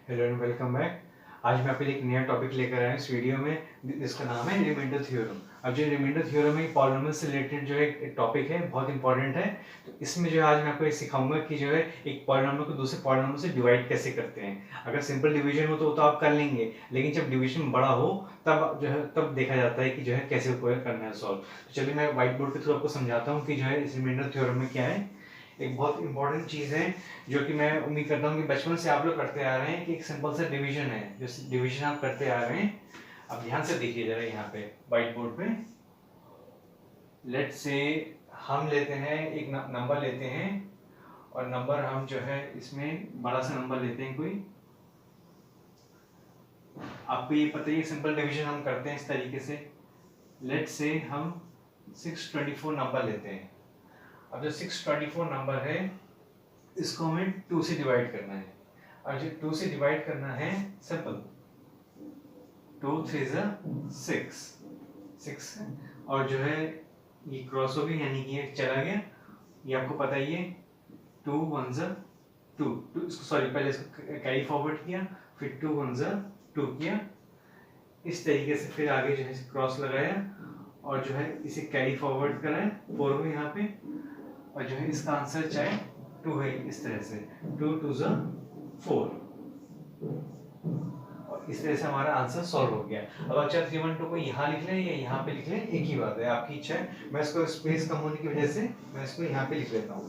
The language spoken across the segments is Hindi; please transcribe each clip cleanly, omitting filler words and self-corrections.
Hello and welcome back. आज मैं आपके लिए एक नया टॉपिक लेकर आया हूँ इस वीडियो में, जिसका नाम है रिमाइंडर थ्योरम। अब जो रिमाइंडर थ्योरम है पॉलिनोमियल से रिलेटेड जो है एक टॉपिक है, बहुत इंपॉर्टेंट है। तो इसमें जो है आज मैं आपको ये सिखाऊंगा कि जो है एक पॉलिनोमियल को दूसरे पॉलिनोमियल से डिवाइड कैसे करते हैं। अगर सिंपल डिवीजन हो तो आप कर लेंगे, लेकिन जब डिवीजन बड़ा हो तब जो है तब देखा जाता है कि जो है कैसे करना है सॉल्व। तो चलिए मैं व्हाइट बोर्ड के थ्रू आपको समझाता हूँ कि जो है इस रिमाइंडर थ्योरम में क्या है। एक बहुत इंपॉर्टेंट चीज़ है जो कि मैं उम्मीद करता हूँ कि बचपन से आप लोग करते आ रहे हैं, कि एक सिंपल सा डिवीजन है, जो डिवीजन आप करते आ रहे हैं। अब ध्यान से देखिए जरा यहाँ पे व्हाइट बोर्ड पे। लेट्स से हम लेते हैं एक नंबर लेते हैं, और नंबर हम जो है इसमें बड़ा सा नंबर लेते हैं कोई। आपको ये पता है सिंपल डिवीजन हम करते हैं इस तरीके से। लेट्स से हम 624 नंबर लेते हैं। अब जो 624 नंबर है इसको हमें 2 से डिवाइड करना है। और जो 2 से डिवाइड करना है सिंपल, 2 3 6 6, और जो है ये क्रॉस हो गई, यानी कि ये चला गया, ये आपको पता ही है। 2 1 2 इसको सॉरी पहले इसको कैरी फॉरवर्ड किया, फिर 2 1 2 किया, इस तरीके से फिर आगे जो है क्रॉस लगाया, और जो है इसे कैरी फॉरवर्ड करा 4 हो यहाँ पे, और जो है इसका आंसर चाहे 2 है, इस तरह से 2 2 4, और इस तरह से हमारा आंसर सॉल्व हो गया। अब अच्छा 312 को यहाँ लिख लें या यहाँ पे लिख लें, एक ही बात है, आपकी इच्छा है। मैं इसको स्पेस कम होने की वजह से मैं इसको यहाँ पे लिख लेता हूँ।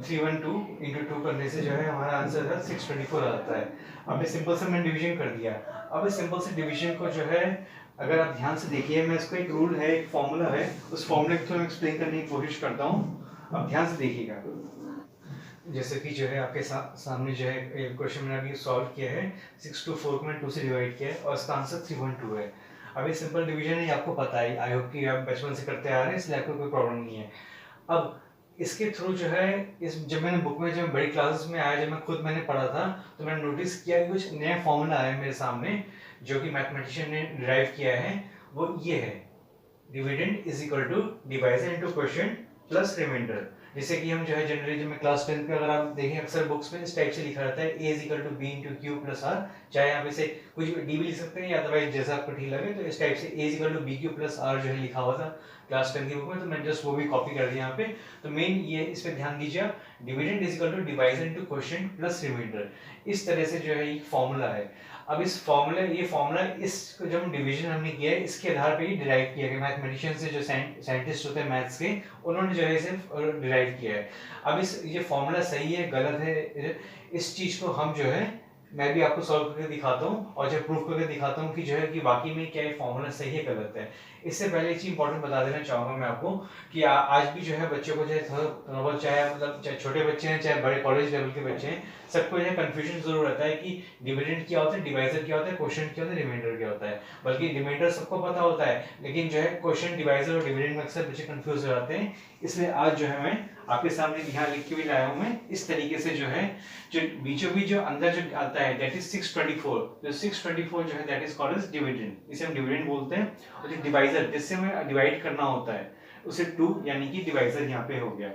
312 इंटू 2 करने से जो है हमारा आंसर है 624 आता है। अब इस सिंपल से मैंने डिवीजन कर दिया। अब इस सिंपल से डिवीजन को जो है अगर आप ध्यान से देखिए, मैं इसको एक रूल है, एक फॉर्मूला है, उस फॉर्मूले को थोड़ा एक्सप्लेन करने की कोशिश करता हूँ। अब ध्यान से देखिएगा, जैसे कि जो है आपके सामने जो है क्वेश्चन मैंने अभी सॉल्व किया है। 624 को मैंने 2 से डिवाइड किया है और इसका आंसर 312 है। अब ये सिंपल डिवीजन है, आपको पता है, आई होप कि आप बचपन से करते आ रहे हैं, इसलिए आपको कोई प्रॉब्लम नहीं है। अब इसके थ्रू जो है इस जब मैंने बुक में जब बड़ी क्लासेस में आया, जब मैं खुद मैंने पढ़ा था, तो मैंने नोटिस किया कि कुछ नया फॉर्मूला है मेरे सामने जो कि मैथमेटिशियन ने डिराइव किया है। वो ये है, dividend is equal to divisor into quotient plus remainder. जैसे कि हम जो है जनरली जब मैं क्लास 10 पे अगर आप देखें अक्सर बुक्स में इस टाइप से लिखा रहता है, a is equal to b into q plus r. चाहे यहाँ पे से कुछ डी भी लिख सकते हैं या अदरवाइज जैसा आपको ठीक लगे, तो इस टाइप से a is equal to b q plus r जो है लिखा हुआ था क्लास 10 की बुक में, तो मैंने जस्ट वो भी कॉपी कर दिया यहाँ पे। तो मेन ये इस पे ध्यान दीजिए, dividend is equal to divisor into quotient plus remainder. इस तरह से जो है एक फॉर्मूला है। अब इस फॉर्मूला ये फॉर्मूला इस जब डिवीजन हमने किया है इसके आधार पे ही डिराइव किया गया। मैथमेटिशियन से जो साइंटिस्ट होते हैं मैथ्स के, उन्होंने जो है इसे डिराइव किया है। अब इस ये फॉर्मूला सही है गलत है, इस चीज को हम जो है मैं भी आपको सॉल्व करके दिखाता हूँ, और जब प्रूफ करके दिखाता हूँ कि जो है कि वाकई में क्या ये फॉर्मूला सही है गलत है। इससे पहले एक चीज इंपॉर्टेंट बता देना चाहूंगा मैं आपको कि आज भी जो है बच्चों को जो है थोड़ा बहुत, चाहे मतलब चाहे छोटे बच्चे हैं चाहे बड़े कॉलेज लेवल के बच्चे हैं, सबको जो है कंफ्यूजन जरूर रहता है कि डिविडेंड क्या होता है, डिवाइजर क्या होता है, क्वोशिएंट क्या होता है, रिमाइंडर क्या होता है। बल्कि रिमाइंडर सबको पता होता है, लेकिन जो है क्वोशिएंट, डिवाइजर और डिविडेंड में अक्सर बच्चे कंफ्यूज हो जाते हैं। इसलिए आज जो है मैं आपके सामने यहाँ लिख के भी लाया हूँ मैं इस तरीके से, जो है जो बीचों बीच जो अंदर जो आता है दैट इज 624। जो 624 जो है that is called as dividend, इसे हम डिविडेंड बोलते हैं। और जो डिवाइजर जिससे हमें डिवाइड करना होता है उसे 2 यानी कि डिवाइजर यहाँ पे हो गया।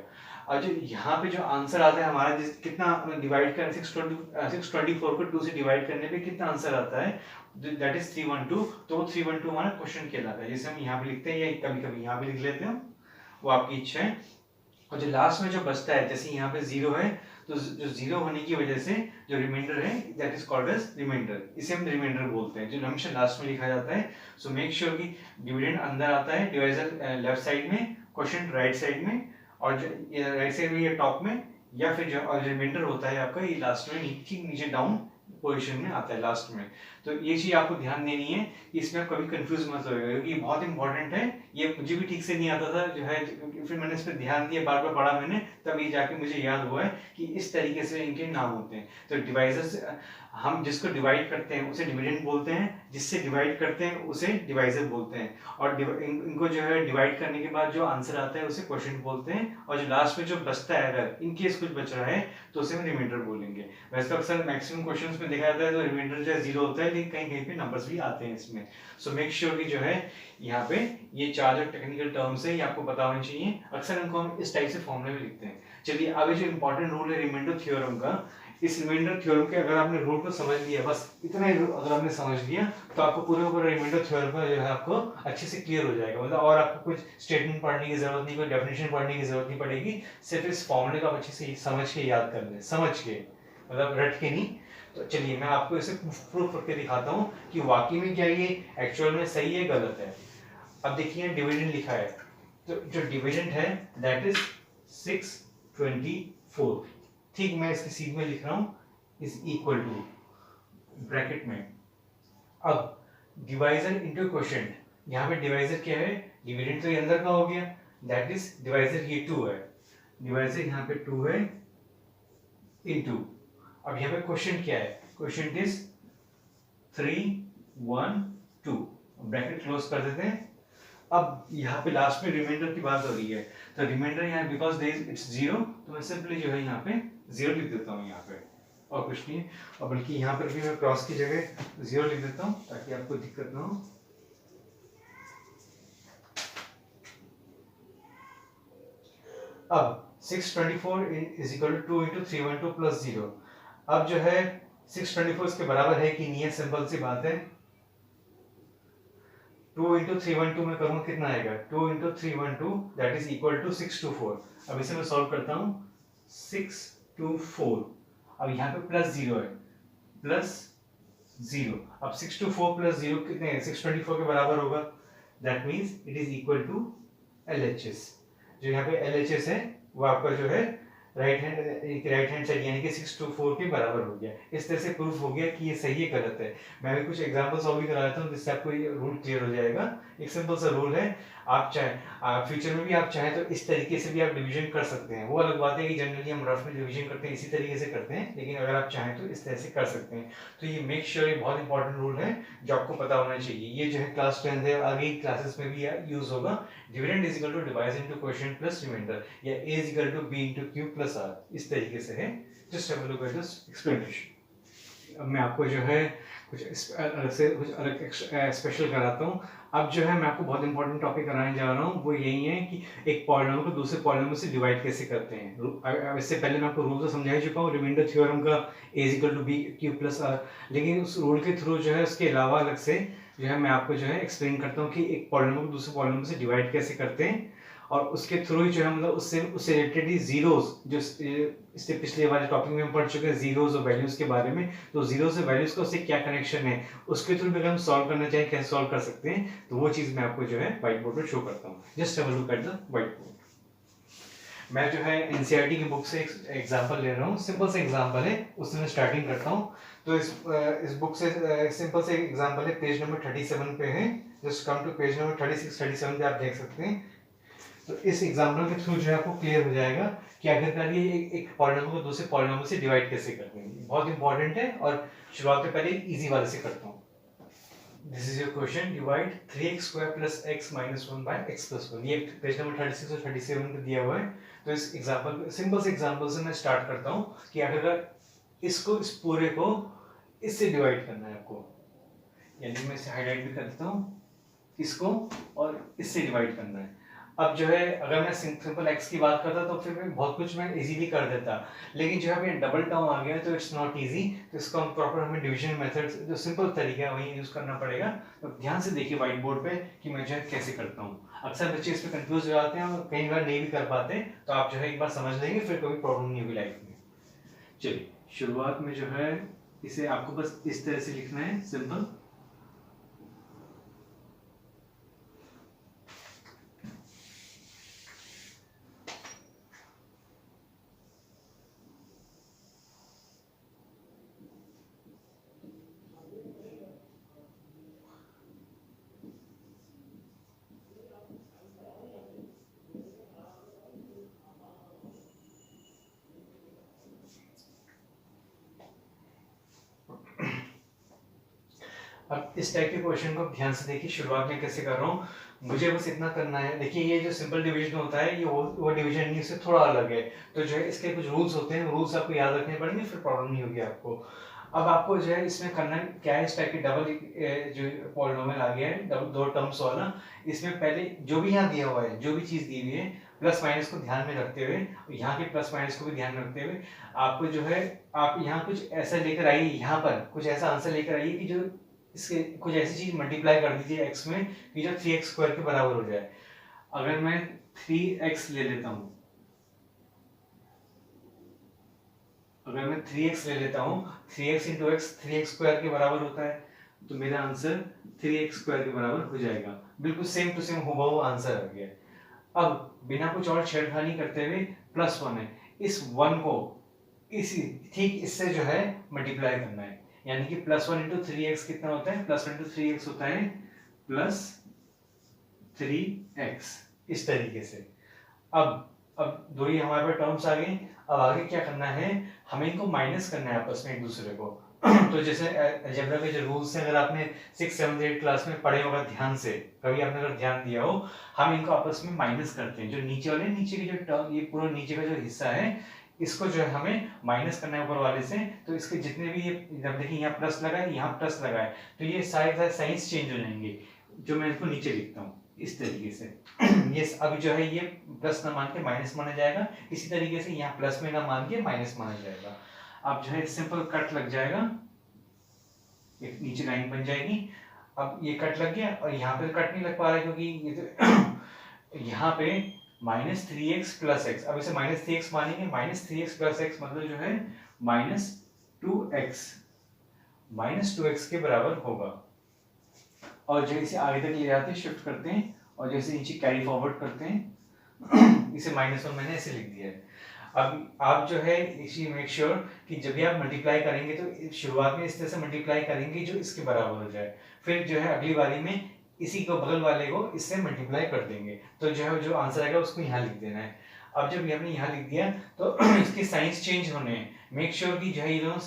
और जो यहाँ पे जो आंसर आता है हमारा, जिस कितना डिवाइड कर 624 को 2 से डिवाइड करने पे कितना आंसर आता है, दैट इज 312। तो 312 हमारा क्वेश्चन कहलाता है, जैसे हम यहाँ पे लिखते हैं या कभी कभी यहाँ पे लिख लेते हैं, वो आपकी इच्छा है। और जो लास्ट में जो बचता है, जैसे यहाँ पे 0 है, तो जो 0 होने की वजह से जो रिमाइंडर है that is called as remainder, इसे हम रिमाइंडर बोलते हैं, जो हमेशा लास्ट में लिखा जाता है। सो मेक श्योर कि डिविडेंड अंदर आता है, डिवाइजर लेफ्ट साइड में, क्वोशिएंट राइट साइड में, और जो राइट साइड में ये टॉप में, या फिर जो रिमाइंडर होता है आपका ये लास्ट में ठीक नीचे डाउन पोजीशन में आता है लास्ट में। तो ये चीज आपको ध्यान देनी है कि इसमें आप कभी कंफ्यूज मत होइएगा, क्योंकि ये बहुत इंपॉर्टेंट है। ये मुझे भी ठीक से नहीं आता था जो है, फिर मैंने इस पर ध्यान दिया, बार बार पढ़ा मैंने, तब ये जाके मुझे याद हुआ है कि इस तरीके से इनके नाम होते हैं। तो डिवाइजर्स, हम जिसको डिवाइड करते हैं उसे डिविडेंड बोलते हैं, जिससे डिवाइड करते हैं उसे डिवाइजर बोलते हैं, और इनको जो है डिवाइड करने के बाद जो आंसर आता है उसे क्वोशिएंट बोलते हैं, और जो लास्ट में जो बचता है अगर इन केस कुछ बच रहा है तो उसे हम रिमाइंडर बोलेंगे। वैसे तो अक्सर मैक्सिमम क्वेश्चंस क्वेश्चंस में देखा जाता है तो रिमाइंडर जो है 0 होता है, लेकिन कहीं कहीं पे नंबर्स भी आते हैं इसमें। सो मेक श्योर कि जो है यहाँ पे ये 4 जो टेक्निकल टर्म्स है ये आपको पता होने चाहिए। अक्सर इनको हम इस टाइप से फॉर्मूले में लिखते हैं। चलिए अब जो इंपॉर्टेंट रूल है रिमाइंडर थ्योरम का, इस रिमाइंडर थ्योरम के अगर आपने रूल को समझ लिया, बस इतना ही अगर आपने समझ लिया तो आपको पूरा पूरा रिमाइंडर थ्योरम का जो है आपको अच्छे से क्लियर हो जाएगा। मतलब और आपको कुछ स्टेटमेंट पढ़ने की जरूरत नहीं, कोई डेफिनेशन पढ़ने की जरूरत नहीं पड़ेगी, सिर्फ इस फॉर्मूले को आप अच्छे से समझ के याद कर लें, समझ के, मतलब रट के नहीं। तो चलिए मैं आपको इसे प्रूफ करके दिखाता हूँ कि वाकई में क्या ये एक्चुअल में सही है गलत है। अब देखिए डिविडेंड लिखा है, तो जो डिविडेंड है दैट इज 624। ठीक, मैं इसकी सीध में लिख रहा हूँ इज इक्वल टू ब्रैकेट में, अब डिवाइजर इनटू क्वोशिएंट। यहाँ पे डिवाइजर क्या है, डिविडेंड तो ये अंदर का हो गया, दैट इज डिवाइजर ये 2 है, डिवाइजर यहाँ पे 2 है इनटू, अब यहाँ पे क्वोशिएंट क्या है, क्वोशिएंट इज 312, ब्रैकेट क्लोज कर देते हैं। अब यहाँ पे लास्ट में रिमाइंडर की बात हो रही है, तो रिमाइंडर यहाँ बिकॉज देयर इट्स 0, तो मैं सिंपली जो है यहाँ पे 0 लिख देता हूँ यहाँ पे, और कुछ नहीं। और बल्कि यहाँ पर भी मैं क्रॉस की जगह 0 लिख देता हूँ ताकि आपको दिक्कत ना हो। अब 624 is equal to 2 into 312 plus 0। अब जो है 624 इसके बराबर है कि नहीं है, सिंपल सी बात है। 2 इंटू 312 में करूँ कितना आएगा, 2 into 312 that is equal to 624। अब इसे मैं सॉल्व करता हूँ, 624, अब यहाँ पे प्लस 0 है, प्लस 0। अब 624 प्लस 0 कितने हैं, 624 के बराबर होगा, that means it is equal to LHS। जो यहाँ पे LHS है वो आपका जो है राइट हैंड साइड यानी कि 624 के बराबर हो गया। इस तरह से प्रूफ हो गया कि ये सही है गलत है। मैं भी कुछ एग्जांपल सॉल्व भी करा देता हूँ जिससे आपको ये रूल क्लियर हो जाएगा। एक सिंपल सा रूल है, आप चाहे फ्यूचर में भी आप चाहें तो इस तरीके से भी आप डिवीजन कर सकते हैं। वो अलग बात है कि जनरली हम रफ में डिवीजन करते हैं इसी तरीके से करते हैं, लेकिन अगर आप चाहें तो इस तरह से कर सकते हैं। तो ये मेक श्योर, ये बहुत इंपॉर्टेंट रूल है जो आपको पता होना चाहिए। ये जो है क्लास 10 है, आगे क्लासेस में भी यूज होगा। Dividend is equal to divide into quotient plus remainder, या a is equal to b into q plus r, इस तरीके से है। Just have a look at this explanation. अब मैं आपको जो है कुछ अलग से कुछ अलग स्पेशल कराता हूँ। अब जो है मैं आपको बहुत इंपॉर्टेंट टॉपिक कराने जा रहा हूँ, वो यही है कि एक पॉलिनोमियल को दूसरे पॉलिनोमियल से डिवाइड कैसे करते हैं। इससे पहले मैं आपको रूल तो समझा ही चुका हूँ रिमाइंडर थ्योरम का, a is equal to b q plus r, लेकिन उस रूल के थ्रू जो है उसके अलावा अलग से जो है मैं आपको जो है एक्सप्लेन करता हूँ कि एक पॉलिनोमियल को दूसरे पॉलिनोमियल से डिवाइड कैसे करते हैं, और उसके थ्रू ही जो है मतलब उससे रिलेटेड ही जीरोस, जो इससे पिछले वाले टॉपिक में हम पढ़ चुके हैं जीरोस और वैल्यूज के बारे में, तो जीरोस और वैल्यूज का उससे क्या कनेक्शन है, उसके थ्रू भी अगर हम सॉल्व करना चाहें कैसे सॉल्व कर सकते हैं, तो वो चीज मैं आपको जो है व्हाइट बोर्ड पर शो करता हूँ। Just have a look at the white board. मैं जो है एनसीईआरटी की बुक से एक एग्जांपल ले रहा हूँ, सिंपल से एग्जांपल है, उससे मैं स्टार्टिंग करता हूँ। तो इस बुक से सिंपल से एग्जांपल है, पेज नंबर 37 पे है। Just come to page number 36 37 पे आप देख सकते हैं। तो इस एग्जांपल के थ्रू जो है आपको क्लियर हो जाएगा कि आखिरकार ये एक पॉलिनोमियल को दूसरे पॉलिनोमियल से डिवाइड कैसे करते हैं। बहुत इंपॉर्टेंट है, और शुरुआत में पहले इजी वाले से करता हूँ। This is your question, divide 3x square plus x minus 1 by x plus 1। ये पेज नंबर 36 और 37 पे दिया हुआ है। तो इस एग्जांपल, सिंपल से एग्जांपल से मैं स्टार्ट करता हूँ कि आखिरकार इसको, इस पूरे को इससे डिवाइड करना है आपको, यानी मैं इसे हाईलाइट भी कर देता हूँ, इसको और इससे डिवाइड करना है। अब जो है अगर मैं सिंपल x की बात करता तो फिर मैं बहुत कुछ मैं इजीली कर देता, लेकिन जो है डबल टर्म आ गया तो इट्स नॉट इजी। तो इसको हम प्रॉपर हमें डिवीजन मेथड जो सिंपल तरीका है वही यूज करना पड़ेगा। तो ध्यान से देखिए व्हाइट बोर्ड पे कि मैं जो है कैसे करता हूँ। अक्सर बच्चे इस पे कंफ्यूज हो जाते हैं और कई बार नहीं भी कर पाते, तो आप जो है एक बार समझ लेंगे, फिर कोई प्रॉब्लम नहीं होगी लाइफ में। चलिए शुरुआत में जो है इसे आपको बस इस तरह से लिखना है, सिंपल। अब इस टाइप के क्वेश्चन को ध्यान से देखिए, शुरुआत में कैसे कर रहा हूँ। मुझे बस इतना करना है, देखिए ये जो सिंपल डिवीजन होता है ये वो डिवीजन नहीं, उससे थोड़ा अलग है। तो जो है इसके कुछ रूल्स होते हैं, रूल्स आपको याद रखने पड़ेंगे, फिर प्रॉब्लम नहीं होगी आपको। अब आपको जो है इसमें करना क्या है, इस टाइप के डबल जो पॉलिनोमियल आ गया है दो टर्म्स वाला, इसमें पहले जो भी यहाँ दिया हुआ है, जो भी चीज दी हुई है, प्लस माइनस को ध्यान में रखते हुए, यहाँ के प्लस माइनस को भी ध्यान में रखते हुए, आपको जो है आप यहाँ कुछ ऐसा लेकर आइए, यहाँ पर कुछ ऐसा आंसर लेकर आइए कि जो इसके कुछ ऐसी चीज मल्टीप्लाई कर दीजिए x में कि जो 3x स्क्वायर के बराबर हो जाए। अगर मैं 3x ले लेता हूँ, अगर मैं 3x ले लेता हूँ, 3x into x 3x square के बराबर होता है, तो मेरा आंसर 3x स्क्वायर के बराबर हो जाएगा। बिल्कुल सेम टू सेम हुबहू आंसर आ गया। अब बिना कुछ और छेड़खानी करते हुए +1 है, इस 1 को इसी ठीक इससे जो है मल्टीप्लाई करना है, यानी कि +1 इंटू 3x कितना होता है, +1 इंटू 3x होता है +3x, इस तरीके से। अब दो ही हमारे पास टर्म्स आ गई। अब आगे क्या करना है, हमें इनको माइनस करना है आपस में एक दूसरे को। तो जैसे अलजेब्रा के जो रूल्स हैं, अगर आपने 6, 7, 8 क्लास में पढ़े होगा ध्यान से, कभी आपने अगर ध्यान दिया हो, हम इनको आपस में माइनस करते हैं। जो नीचे वाले, नीचे की जो टर्म, ये पूरा नीचे का जो हिस्सा है, इसको जो है हमें माइनस करना है ऊपर वाले से। तो इसके जितने भी, ये जब देखिए यहाँ प्लस लगा है, यहाँ प्लस लगा है, तो ये सारे साइंस चेंज हो जाएंगे। जो मैं इसको नीचे लिखता हूँ इस तरीके से। ये अब जो है ये प्लस ना मान के माइनस माना जाएगा, इसी तरीके से यहाँ प्लस में ना मान के माइनस माना जाएगा। अब जो है सिंपल कट लग जाएगा, एक नीचे लाइन बन जाएगी। अब ये कट लग गया, और यहाँ पे कट नहीं लग पा रहा है क्योंकि ये तो यहाँ पे -3x + x, अब इसे -3x मानेंगे, -3x + x मतलब जो है -2x के बराबर होगा। और जैसे आगे तक ले जाते हैं, शिफ्ट करते हैं, और जैसे नीचे कैरी फॉरवर्ड करते हैं, इसे -1 मैंने ऐसे लिख दिया है। अब आप जो है इसी मेक श्योर कि जब भी आप मल्टीप्लाई करेंगे तो शुरुआत में इस तरह से मल्टीप्लाई करेंगे जो इसके बराबर हो जाए, फिर जो है अगली बारी में इसी को बगल वाले को इससे मल्टीप्लाई कर देंगे, तो जो है जो आंसर आएगा उसको यहाँ लिख देना है। अब जब हमने यहाँ लिख दिया तो इसके साइंस चेंज होने हैं, मेक श्योर कि जो है ये दोनों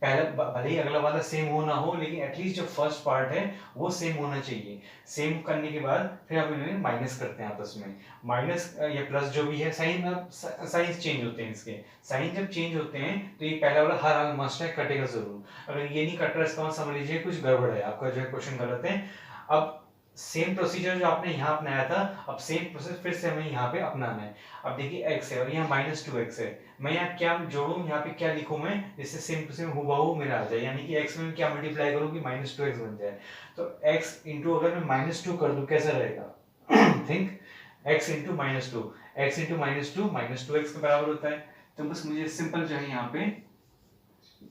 पहले भले ही अगला वाला सेम हो ना हो, लेकिन एटलीस्ट जो फर्स्ट पार्ट है वो सेम होना चाहिए। सेम करने के बाद फिर आप इन्हें माइनस करते हैं आपस में, माइनस या प्लस जो भी है, साइन चेंज होते हैं। इसके साइन जब चेंज होते हैं तो ये पहला वाला हर हाल मस्ट है, कटेगा जरूर। अगर ये नहीं कट रहा, इसका मतलब समझ लीजिए कुछ गड़बड़ है, आपका जो है क्वेश्चन गलत है। अब सेम प्रोसीजर जो आपने यहाँ अपनाया था, अब सेम प्रोसेस फिर से हमें यहाँ पे अपनाना है। अब देखिए x है और यहाँ -2x है, मैं यहाँ क्या जोड़ूं, यहाँ पे क्या लिखूं मैं, जिससे सेम टू सेम हुबहू मेरा आ जाए, यानी कि x में क्या मल्टीप्लाई करूं कि -2x बन जाए। तो x इंटू अगर मैं -2 कर दूं कैसा रहेगा, think x into -2, x into -2 -2x के बराबर होता है। तो बस मुझे सिंपल जो है यहाँ पे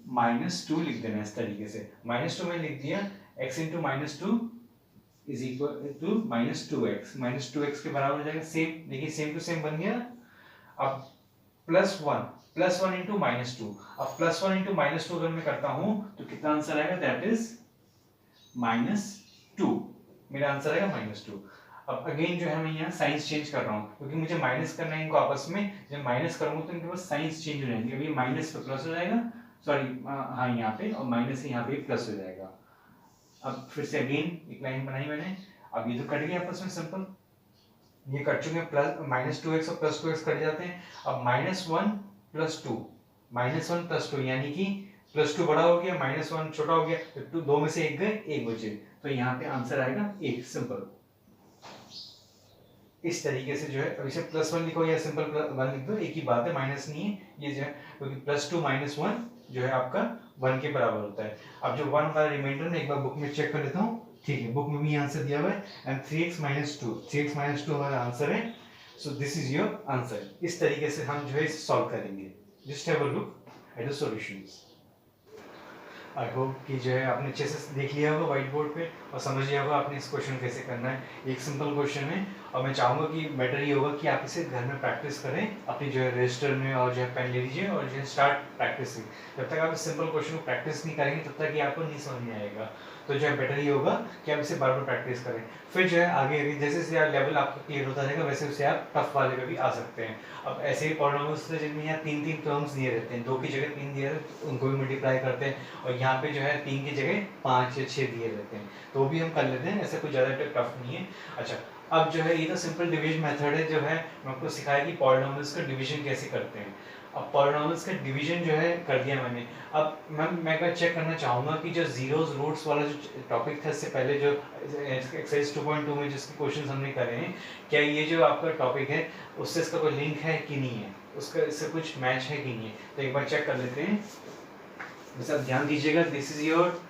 -2 लिख देना है इस तरीके से। -2 में लिख दिया, x into -2 is equal to -2x के बराबर हो जाएगा। सेम देखिए, सेम टू सेम बन गया। अब +1 इंटू -2, अब +1 इंटू -2 अगर मैं करता हूं तो कितना आंसर आएगा, दैट इज -2, मेरा आंसर आएगा -2। अब अगेन जो है मैं यहाँ साइंस चेंज कर रहा हूँ क्योंकि मुझे माइनस करना है इनको आपस में। जब माइनस करूंगा तो इनके पास साइंस चेंज हो जाएंगे, अभी माइनस पे प्लस हो जाएगा, सॉरी हाँ यहाँ पे, और माइनस से यहाँ पे प्लस हो जाएगा। अब फिर से अगेन एक लाइन बनाई मैंने, अब ये तो कट गया आपस में, सिंपल ये कट चुके हैं, -2x और +2x कट जाते हैं। अब -1 + 2, -1 + 2 यानी कि +2 बड़ा हो गया, -1 छोटा हो गया, तो दो में से एक गए, एक बचे, तो यहाँ पे आंसर आएगा 1, सिंपल। इस तरीके से जो है, अब इसे +1 लिखो या सिंपल 1 लिख दो, एक ही बात है, माइनस नहीं है ये जो है, क्योंकि +2 - 1 जो है आपका 1 के बराबर होता है। अब जो 1 का रिमाइंडर मैं एक बार बुक में चेक कर लेता हूँ, ठीक है, बुक में भी आंसर दिया हुआ है, एंड 3x - 2 हमारा आंसर है। So this is your answer. इस तरीके से हम जो है इसे सॉल्व करेंगे। Just have a look at the solutions. I hope कि जो है आपने अच्छे से देख लिया होगा व्हाइट बोर्ड पे और समझ लिया होगा आपने इस क्वेश्चन कैसे करना है। एक सिंपल क्वेश्चन है और मैं चाहूँगा कि बेटर ये होगा कि आप इसे घर में प्रैक्टिस करें अपनी जो है रजिस्टर में, और जो है पेन ले लीजिए और जो है स्टार्ट प्रैक्टिसिंग। जब तक आप इस सिंपल क्वेश्चन को प्रैक्टिस नहीं करेंगे तब तक ये आपको नहीं समझ में आएगा। तो जो है बेटर ये होगा कि आप इसे बार बार प्रैक्टिस करें, फिर जो है आगे जैसे जैसे लेवल आपका क्लियर होता रहेगा वैसे वैसे आप टफ वाले पे भी आ सकते हैं। अब ऐसे ही पॉलिनोमियल्स थे जिनमें यहाँ 3 टर्म्स दिए रहते हैं, 2 की जगह 3 दिए रहते हैं, उनको भी मल्टीप्लाई करते हैं, और यहाँ पे जो है 3 की जगह 5 या 6 दिए रहते हैं, तो वो भी हम कर लेते हैं, ऐसा कोई ज़्यादा टफ नहीं है। अच्छा, अब जो है ये तो सिंपल डिवीजन मेथड है, जो है मैं आपको सिखाया कि पॉलिनोमियल्स का डिवीजन कैसे करते हैं। अब पॉलिनॉमियल्स का डिवीजन जो है कर दिया मैंने। अब मैं एक बार चेक करना चाहूँगा कि जो जीरोस रूट्स वाला जो टॉपिक था इससे पहले जो एक्सरसाइज 2.2 में जिसके क्वेश्चंस हमने करे हैं, क्या ये जो आपका टॉपिक है उससे इसका कोई लिंक है कि नहीं है, उसका इससे कुछ मैच है कि नहीं है। तो एक बार चेक कर लेते हैं। बस आप ध्यान दीजिएगा, this is your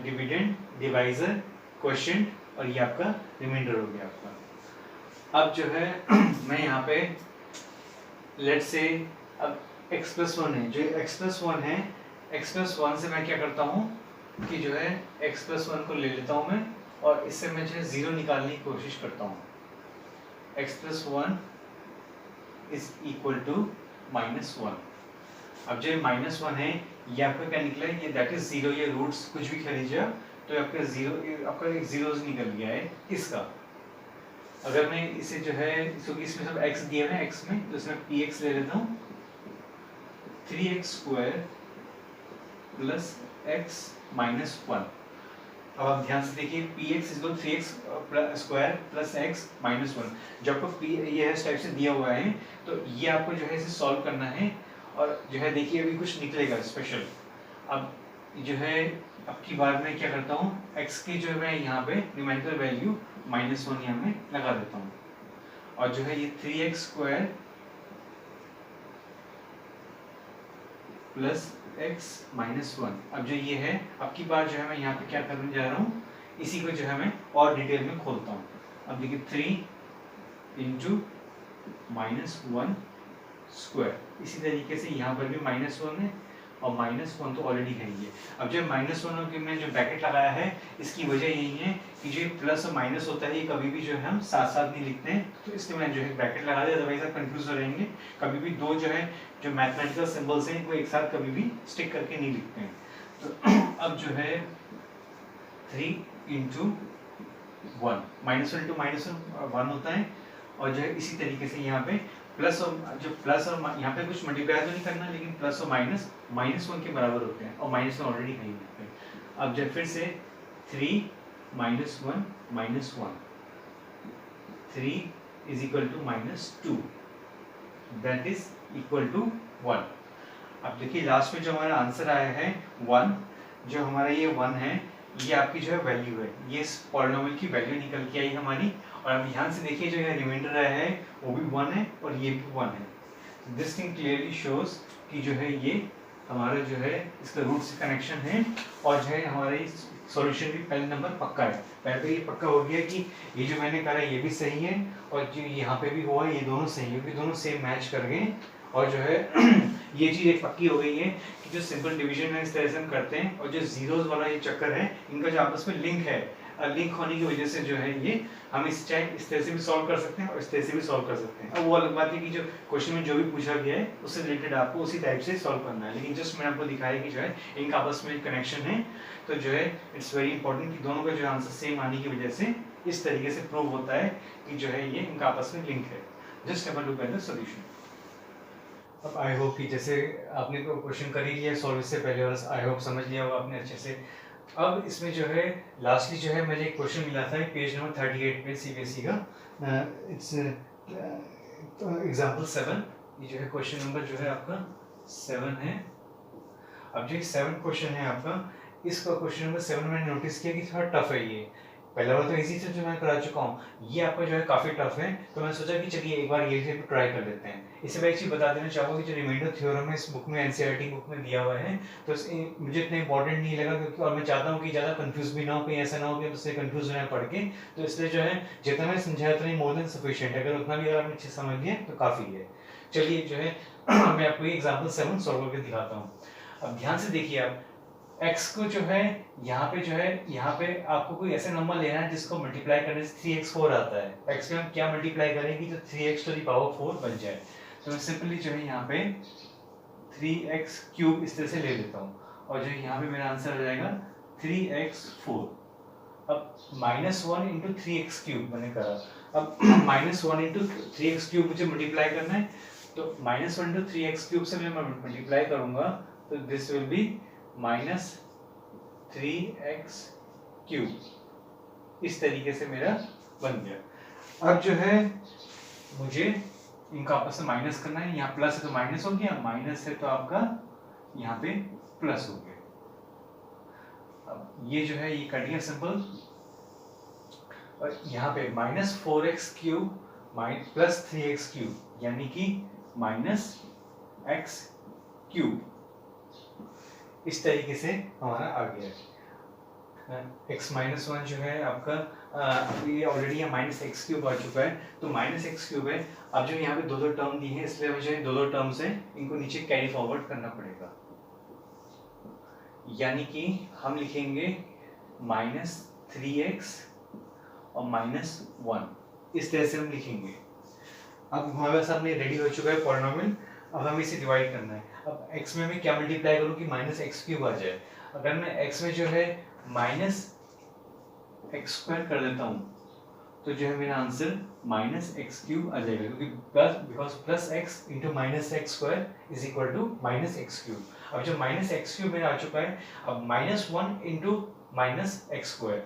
dividend, divisor, question और ये आपका रिमाइंडर हो गया आपका। अब जो है मैं यहाँ पे लेट्स से अब x+1 है, जो x+1 है, x+1 से मैं क्या करता हूँ कि जो है x+1 को ले लेता हूँ मैं और इससे मैं जो है 0 निकालने की कोशिश करता हूँ। x+1 is equal to -1। अब जो -1 है ये आपका क्या निकला है, ये दैट इज 0, ये रूट्स कुछ भी कह लीजिए तो आपका 0, आपका एक जीरोस निकल गया है इसका। अगर मैं इसे जो है क्योंकि इसमें सब x दिया है x में, तो इसमें px ले लेता हूँ, 3x² प्लस x माइनस 1। अब आप ध्यान से देखिए, px is 3x² plus x minus 1। जब आपको ये इस टाइप से दिया हुआ है तो ये आपको जो है इसे सॉल्व करना है और जो है देखिए अभी कुछ निकलेगा स्पेशल। अब जो है अब की बार मैं क्या करता हूँ, x की जो है मैं यहाँ पे न्यूमेरिकल वैल्यू -1 यहाँ में लगा देता हूँ और जो है ये 3x² प्लस x माइनस 1। अब जो ये है अब की बार जो है मैं यहाँ पे क्या करने जा रहा हूँ, इसी को जो है मैं और डिटेल में खोलता हूँ। अब देखिए 3 इंटू -1 स्क्वायर, इसी तरीके से यहाँ पर भी -1 है और -1 तो ऑलरेडी है ही है। अब जो -1 में जो ब्रैकेट लगाया है इसकी वजह यही है कि जो प्लस और माइनस होता है ये कभी भी जो है हम साथ साथ नहीं लिखते हैं, तो इसलिए मैंने जो है ब्रैकेट लगा दिया, अदरवाइज आप कंफ्यूज हो जाएंगे। कभी भी दो जो है जो मैथमेटिकल सिंबल्स हैं वो एक साथ कभी भी स्टिक करके नहीं लिखते हैं। तो अब जो है 3 इंटू 1, -1 इंटू -1 होता है और जो है इसी तरीके से यहाँ पे प्लस और जो प्लस और यहाँ पे कुछ मल्टीप्लाई तो नहीं करना, लेकिन प्लस और -1 के बराबर होते हैं और -1 ऑलरेडी है यहाँ पे। अब जब फिर से 3 -1 -1, 3 is equal to -2, that is equal to 1। अब देखिए लास्ट में जो हमारा आंसर आया है 1, जो हमारा ये 1 है ये आपकी जो है वैल्यू है, ये इस पॉलिनोमियल की वैल्यू निकल के आई हमारी। और अब ध्यान से देखिए जो ये रिमाइंडर आया है वो भी 1 है और ये भी 1 है। दिस थिंग क्लियरली शोज कि जो है ये हमारा जो है इसका रूट से कनेक्शन है और जो है हमारे सॉल्यूशन भी पहले नंबर पक्का है। पहले तो ये पक्का हो गया कि ये जो मैंने करा ये भी सही है और जो यहाँ पे भी हुआ ये दोनों सही है, क्योंकि दोनों सेम मैच कर गए। और जो है ये चीज़ एक पक्की हो गई है कि जो सिंपल डिवीजन है इस तरह से हम करते हैं और जो जीरोस वाला ये चक्कर है इनका जो आपस में लिंक है, लिंक होने की वजह से जो है ये हम इस चाहे इस तरह से भी सॉल्व कर सकते हैं और इस तरह से भी सॉल्व कर सकते हैं। अब वो अलग बात है कि जो क्वेश्चन में जो भी पूछा गया है उससे रिलेटेड आपको उसी टाइप से सॉल्व करना है, लेकिन जस्ट मैंने आपको दिखाया कि जो है इनका आपस में कनेक्शन है। तो जो है इट्स वेरी इंपॉर्टेंट कि दोनों का जो आंसर सेम आने की वजह से इस तरीके से प्रूव होता है कि जो है ये इनका आपस में लिंक है। Just have a look at the solution. अब आई होप कि जैसे आपने क्वेश्चन कर ही लिया सॉल्व इससे पहले और आई होप समझ लिया होगा आपने अच्छे से। अब इसमें जो है लास्टली जो है मुझे एक क्वेश्चन मिला था पेज नंबर 38 पे सीबीएसई का, इट्स एग्जांपल 7। ये जो है क्वेश्चन नंबर जो है आपका 7 है। अब जो 7 क्वेश्चन है आपका, इसका क्वेश्चन नंबर 7 मैंने नोटिस किया कि थोड़ा टफ है ये। पहला वाला तो इजी से जो मैं करा चुका हूँ, ये आपका जो है काफ़ी टफ है, तो मैं सोचा कि चलिए एक बार ये भी ट्राई कर लेते हैं। इससे मैं एक चीज़ बता देना चाहूँगा कि जो रिमाइंडर थ्योरम है इस बुक में एनसीईआरटी बुक में दिया हुआ है, तो मुझे इतना इंपॉर्टेंट नहीं लगा क्योंकि और मैं चाहता हूँ कि ज़्यादा कंफ्यूज भी ना हो, कहीं ऐसा ना हो कि उससे कंफ्यूज होना पड़ के। तो इसलिए जो है जितना मैं समझाया उतना ही मोर देन सफिशिएंट है, अगर उतना भी अगर आपने अच्छे समझ लिया तो काफ़ी है। चलिए जो है मैं आपको ये एग्जाम्पल 7 सॉल्व करके दिखाता हूँ। अब ध्यान से देखिए आप x को जो है यहाँ पे जो है यहाँ पे आपको कोई ऐसा नंबर लेना है जिसको मल्टीप्लाई करने से 3x4 आता है। x में हम क्या मल्टीप्लाई करेंगे जो 3x टू द पावर 4 बन जाए। तो मैं सिंपली जो है यहाँ पे 3x³ इस तरह से ले लेता हूँ और जो यहाँ पे मेरा आंसर हो जाएगा 3x4। अब -1 इंटू 3x³ मैंने करा, अब -1 इंटू 3x³ मुझे मल्टीप्लाई करना है, तो -1 इंटू 3x³ से मैं मल्टीप्लाई करूंगा तो दिस विल बी -3x³। इस तरीके से मेरा बन गया। अब जो है मुझे इनको आपस में माइनस करना है, यहाँ प्लस है तो माइनस हो गया, माइनस है तो आपका यहाँ पे प्लस हो गया। अब ये जो है ये कट गया सिंपल, और यहाँ पे -4x³ प्लस 3x³ यानी कि -x³, इस तरीके से हमारा आ गया। x-1 जो है आपका ये ऑलरेडी यहाँ -x³ आ चुका है, तो -x³ है। अब जो यहाँ पे दो टर्म दी है, इसलिए हमें जो है दो टर्म्स है इनको नीचे कैरी फॉरवर्ड करना पड़ेगा, यानी कि हम लिखेंगे -3x और -1, इस तरह से हम लिखेंगे। अब हमारे पास सामने रेडी हो चुका है पॉलिनोमियल, अब हमें इसे डिवाइड करना है। अब x में मैं क्या मल्टीप्लाई करूँ कि -x³ आ जाए। अगर मैं x में जो है -x² कर देता हूँ तो जो है मेरा आंसर -x³ आ जाएगा, क्योंकि because +x into -x² is equal to -x³। अब जो -x³ मेरा आ चुका है, अब -1 इंटू -x²,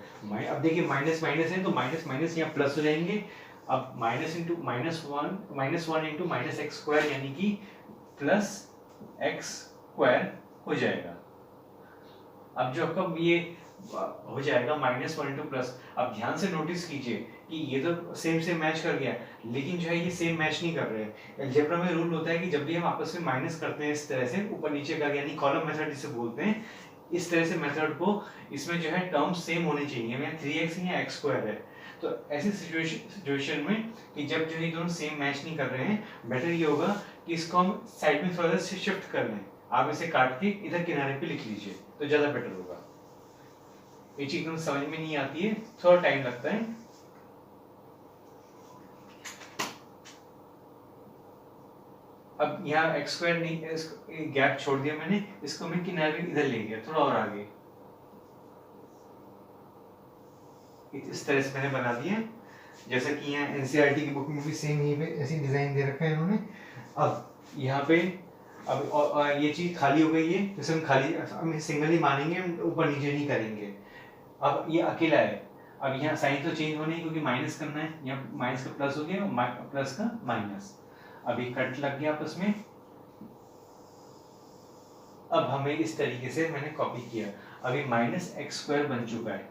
अब देखिए माइनस माइनस है तो माइनस माइनस यहाँ प्लस हो जाएंगे। अब -1 इंटू -x² यानी कि +x² हो जाएगा। अब जो आपका ये हो जाएगा -1 इंटू प्लस। अब ध्यान से नोटिस कीजिए कि ये तो सेम मैच कर गया, लेकिन जो है ये सेम मैच नहीं कर रहे। अलजेब्रा में रूल होता है कि जब भी हम आपस में माइनस करते हैं इस तरह से ऊपर नीचे कर, यानी कॉलम मेथड जिसे बोलते हैं, इस तरह से मेथड को, इसमें जो है टर्म्स सेम होने चाहिए। मैं 3x या x² है, तो ऐसी सिचुएशन में कि जब जो ये दोनों सेम मैच नहीं कर रहे हैं, बेटर ये होगा कि इसको हम साइड में थोड़ा सा शिफ्ट कर लें। आप इसे काट के इधर किनारे पे लिख लीजिए तो ज्यादा बेटर होगा। ये चीज एकदम समझ में नहीं आती है, थोड़ा टाइम लगता है। अब यहाँ x² नहीं, गैप छोड़ दिया मैंने, इसको मैं किनारे इधर ले गया, थोड़ा और आगे, इस तरह से मैंने बना दिया। जैसा कि यहाँ NCERT की बुक में भी सेम ही पे ऐसी डिजाइन दे रखा है इन्होंने। अब यहाँ पे अब और ये चीज खाली हो गई है, जैसे हम खाली हम सिंगल ही मानेंगे, ऊपर नीचे नहीं करेंगे। अब ये अकेला है, अब यहाँ साइन तो चेंज होने, क्योंकि माइनस करना है, यहाँ माइनस का प्लस हो गया, प्लस का माइनस। अभी कट लग गया आपस में। अब हमें इस तरीके से मैंने कॉपी किया, अभी -x² बन चुका है,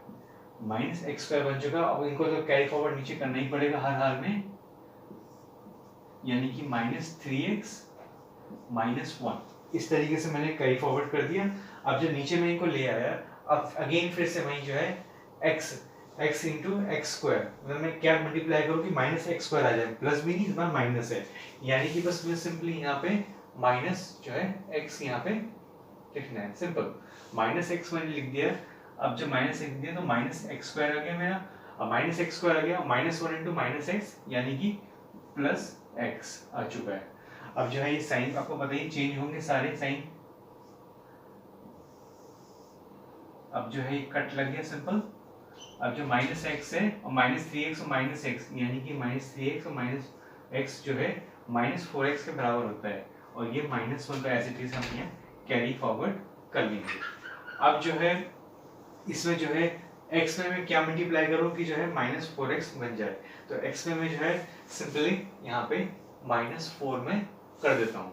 -x² बन चुका। अब इनको तो कैरी फॉरवर्ड नीचे करना ही पड़ेगा हर हाल में, यानी कि -3x -1, इस तरीके से मैंने कैरी फॉरवर्ड कर दिया। अब जब नीचे में इनको ले आया, अब अगेन फिर से वही जो है x इंटू x², मतलब मैं क्या मल्टीप्लाई करूँ कि -x² आ जाए, प्लस भी नहीं, इस बार माइनस है, यानी कि बस मैं सिंपली यहाँ पे माइनस जो है x यहाँ पे लिखना है, सिंपल -x मैंने लिख दिया। अब जब माइनस लिख दिया तो -x² आ गया मेरा, अब -x² आ गया, -1 इंटू -x यानी कि +x आ चुका है। अब जो है ये साइन आपको पता ही चेंज होंगे सारे साइन। अब जो है ये कट लग गया सिंपल। अब जो -x है और -3x और -x यानी कि -3x और -x जो है -4x के बराबर होता है, और ये -1 का ऐसे चीज हम यहाँ कैरी फॉरवर्ड कर लेंगे। अब जो है इसमें जो है x में मैं क्या मल्टीप्लाई करूँ कि जो है -4x बन जाए, तो x में मैं जो है सिंपली यहाँ पे -4 में कर देता हूँ,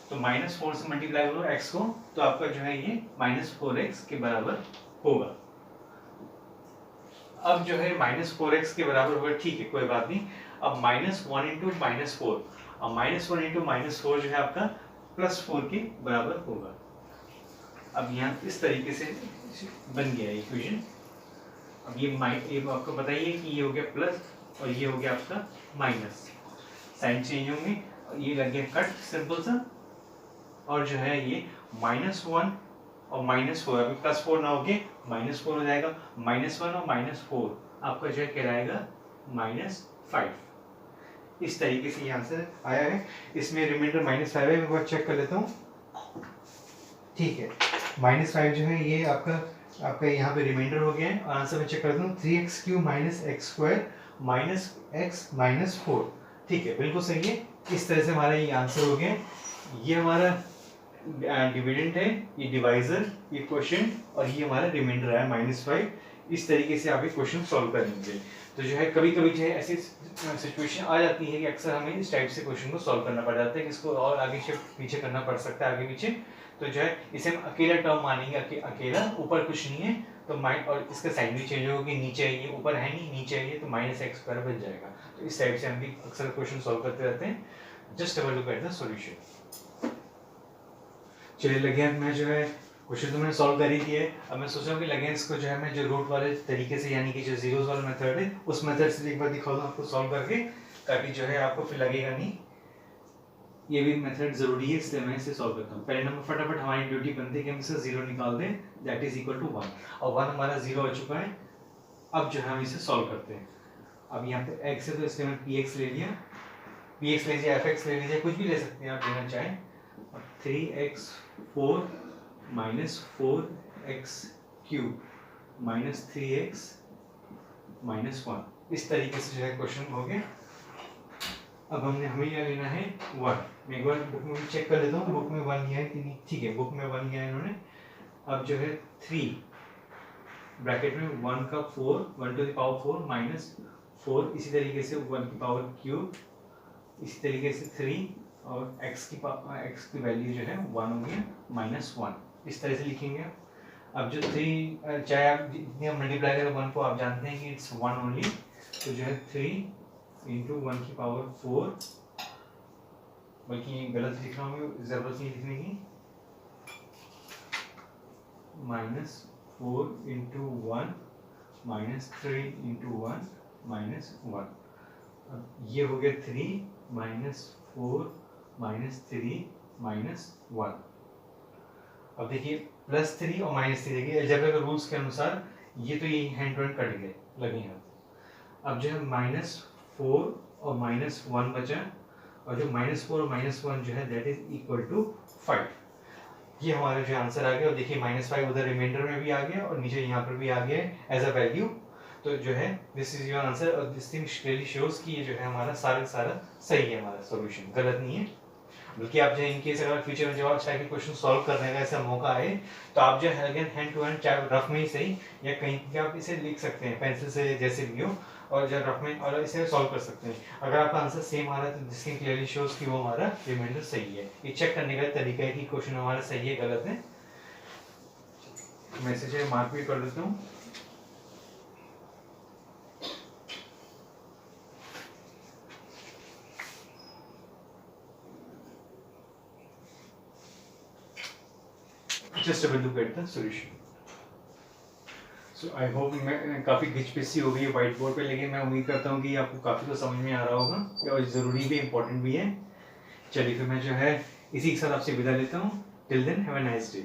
तो -4 से मल्टीप्लाई करो x को, तो आपका जो है ये -4x के बराबर होगा। अब जो है -4x के बराबर होगा, ठीक है कोई बात नहीं। अब -1 इंटू -4, अब -1 इंटू -4 जो है आपका +4 के बराबर होगा। अब यहाँ इस तरीके से बन गया इक्वेशन। अब ये आपको बताइए कि ये हो गया प्लस और ये हो गया आपका माइनस, साइन चेंज होंगे, ये लग गया कट सिंपल सा, और जो है ये -1 और -4, अभी +4 ना होके -4 हो जाएगा, -1 और -4 आपका जो है कहलाएगा -5। इस तरीके से ये आंसर आया है। इसमें रिमाइंडर -5 है, मैं एक बार चेक कर लेता हूँ, ठीक है। -5 जो है ये आपका यहाँ पे रिमाइंडर हो गया है, और आंसर मैं चेक करता हूँ 3x³ -x² -4, ठीक है बिल्कुल सही है। इस तरह से हमारा ये आंसर हो गया। ये हमारा डिविडेंड है, ये डिवाइजर, ये क्वेश्चन, और ये हमारा रिमाइंडर है -5। इस तरीके से आप ये क्वेश्चन सॉल्व करेंगे। तो जो है कभी कभी जो है ऐसी सिचुएशन आ जाती है कि अक्सर हमें इस टाइप से क्वेश्चन को सॉल्व करना पड़ जाता है कि इसको और आगे शिफ्ट पीछे करना पड़ सकता है, आगे पीछे। तो जो है इसे हम अकेला टर्म मानेंगे, अकेला, ऊपर कुछ नहीं है, तो माइन, और इसका साइन भी चेंज होगा कि नीचे है, ये ऊपर है नहीं, नीचे है ये, तो -x² बन जाएगा। तो इस टाइप से हम भी अक्सर क्वेश्चन सॉल्व करते रहते हैं। Just have a look at the solution. चलिए लगे, मैं जो है क्वेश्चन तो मैंने सॉल्व कर ही दिया है। अब मैं सोच रहा हूँ कि लगे इसको जो है मैं जो रूट वाले तरीके से, यानी कि जो जीरोस वाला मेथड है, उस मेथड से एक बार दिखा दूँ आपको सॉल्व करके, ताकि जो है आपको फिर लगेगा नहीं ये भी मेथड जरूरी है, इसलिए मैं इसे सॉल्व करता हूँ। पहले नंबर फटाफट हमारी ड्यूटी बनती है कि हम इसे 0 निकाल दें, दैट इज इक्वल टू 1, और 1 हमारा 0 हो चुका है। अब जो है हम इसे सॉल्व करते हैं। अब यहाँ पे x है, तो इसलिए मैं px ले लिया, px ले लीजिए, fx ले लीजिए, कुछ भी ले सकते हैं आप लेना चाहें। 3x4 minus 4x cube minus 3x minus 1, इस तरीके से जो है क्वेश्चन हो गया। अब हमें क्या लेना है 1। मैं एक बार बुक में भी चेक कर लेता हूँ बुक में 1 लिया है कि नहीं। ठीक है, बुक में 1 लिया है इन्होंने। अब जो है 3 ब्रैकेट में 1 का 4, 1 टू द पावर 4 माइनस 4, इसी तरीके से 1 की पावर क्यूब, इसी तरीके से 3, और x की वैल्यू जो है 1 हो गया -1, इस तरह से लिखेंगे आप। अब जो 3, चाहे आप जितनी हम मल्टीप्लाई करें 1 को, आप जानते हैं कि इट्स 1 ओनली, तो जो है 3 इंटू 1 की पावर 4, बल्कि गलत लिख रहा हूँ, जरूरत नहीं लिखने की, -4 इंटू 1 -3 इंटू 1 -1। अब ये हो गया 3 -4 -3 -1। अब देखिए +3 और -3, देखिए अलजेब्रा के रूल्स के अनुसार ये तो ये हैंड टू हैंड कट गए, लगे हैं। अब जो है -4 और -1 बचा, और जो -4 और -1 जो है दैट इज इक्वल टू 5। ये हमारा जो आंसर आ गया। और देखिए -5 उधर रिमाइंडर में भी आ गया, और नीचे यहाँ पर भी आ गया है एज अ वैल्यू। तो जो है दिस इज योर आंसर, और दिस थिंग क्लियरली शोज कि ये जो है हमारा सारा सही है, हमारा सॉल्यूशन गलत नहीं है। बल्कि आप जो है इनकेस अगर फ्यूचर में जब आप चाहे क्वेश्चन सॉल्व करने का ऐसा मौका आए, तो आप जो है अगेन हैंड टू हैंड, चाहे रफ में ही सही या कहीं भी, आप इसे लिख सकते हैं पेंसिल से, जैसे भी हो, और जब रफ में, और इसे सॉल्व कर सकते हैं। अगर आपका आंसर सेम आ रहा है तो दिस कैन क्लियरली शोज कि वो हमारा रिमाइंडर सही है। ये चेक करने का तरीका है कि क्वेश्चन हमारा सही है गलत है। मैं इसे जो मार्क भी कर देता हूँ। Just have a look at the solution. So I hope मैं काफ़ी घिचपिची हो गई है व्हाइट बोर्ड पे, लेकिन मैं उम्मीद करता हूँ कि आपको काफ़ी तो समझ में आ रहा होगा, और ज़रूरी भी, इम्पोर्टेंट भी है। चलिए फिर मैं जो है इसी के साथ आपसे विदा लेता हूँ। Till then have a nice day.